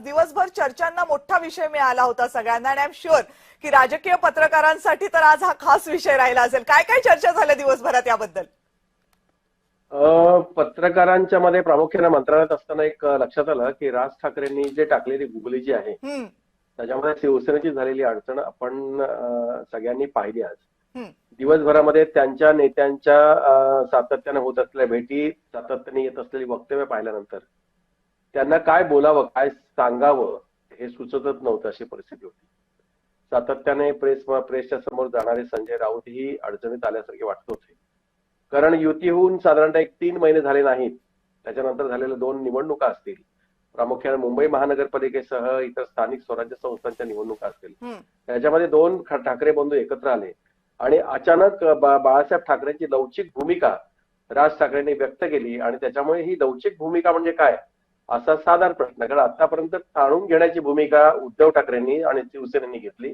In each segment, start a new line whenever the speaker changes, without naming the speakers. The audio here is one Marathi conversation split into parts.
दिवसभर चर्चांना मोठा विषय मिळाला होता सगळ्यांना आणि आय एम शुअर की राजकीय पत्रकारांसाठी तर आज हा खास विषय राहिला असेल. काय काय चर्चा झाल्या दिवसभरात याबद्दल?
पत्रकारांच्या मध्ये प्रामुख्याने मंत्रालयात असताना एक लक्षात आलं की राज ठाकरेंनी जे टाकलेली गुगली जी आहे
हम्म,
त्याच्यामध्ये शिवसेनेची झालेली अडचण आपण सगळ्यांनी पाहिली आज.
हम्म,
दिवसभरामध्ये त्यांच्या नेत्यांच्या सातत्याने होत असलेल्या भेटी, सातत्याने येत असलेली वक्तव्य पाहिल्यानंतर त्यांना काय बोलावं, काय सांगावं हे सुचतच नव्हतं, अशी परिस्थिती होती. सातत्याने प्रेसच्या समोर जाणारे संजय राऊत ही अडचणीत आल्यासारखे वाटत होते. कारण युती होऊन साधारणतः 3 महिने झाले नाहीत. त्याच्यानंतर झालेल्या 2 निवडणुका असतील, प्रामुख्याने मुंबई महानगरपालिकेसह इतर स्थानिक स्वराज्य संस्थांच्या निवडणुका असतील,
हम्म,
त्याच्यामध्ये 2 ठाकरे बंधू एकत्र आले आणि अचानक बाळासाहेब ठाकरेंची लवचिक भूमिका राज ठाकरेंनी व्यक्त केली आणि त्याच्यामुळे ही लवचिक भूमिका म्हणजे काय असा साधारण प्रश्न. कारण आतापर्यंत ताणून घेण्याची भूमिका उद्धव ठाकरेंनी आणि शिवसेनेनी घेतली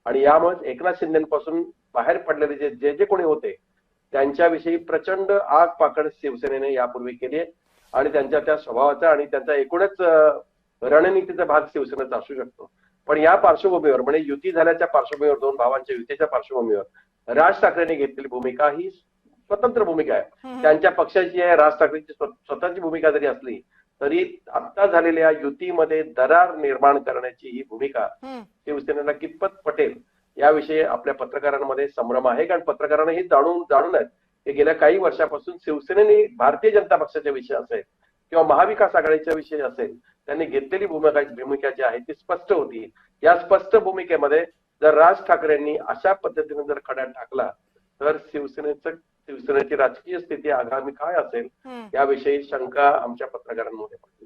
आणि यामुळे एकनाथ शिंदेपासून बाहेर पडलेले जे जे कोणी होते त्यांच्याविषयी प्रचंड आग पाकड शिवसेनेने यापूर्वी केली आणि त्यांच्या त्या स्वभावाचा आणि त्यांचा एकूणच रणनीतीचा भाग शिवसेनेचा असू शकतो. पण या पार्श्वभूमीवर म्हणजे युती झाल्याच्या पार्श्वभूमीवर, 2 भावांच्या युतीच्या पार्श्वभूमीवर राज ठाकरेंनी घेतलेली भूमिका ही स्वतंत्र भूमिका आहे. त्यांच्या पक्षाची आहे, राज ठाकरेंची स्वतःची भूमिका जरी असली तरी आता झालेल्या युतीमध्ये दरार निर्माण करण्याची ही भूमिका शिवसेनेला कितपत पटेल याविषयी आपल्या पत्रकारांमध्ये संभ्रम आहे. कारण पत्रकारांना हे जाणून आहेत की गेल्या काही वर्षापासून शिवसेनेने भारतीय जनता पक्षाच्या विषय असेल किंवा महाविकास आघाडीच्या विषयी असेल त्यांनी घेतलेली भूमिका जी आहे ती स्पष्ट होती. या स्पष्ट भूमिकेमध्ये जर राज ठाकरेंनी अशा पद्धतीने जर खड्यात टाकला तर शिवसेनेची राजकीय स्थिती आगामी काय असेल याविषयी शंका आमच्या पत्रकारांमध्ये पडली.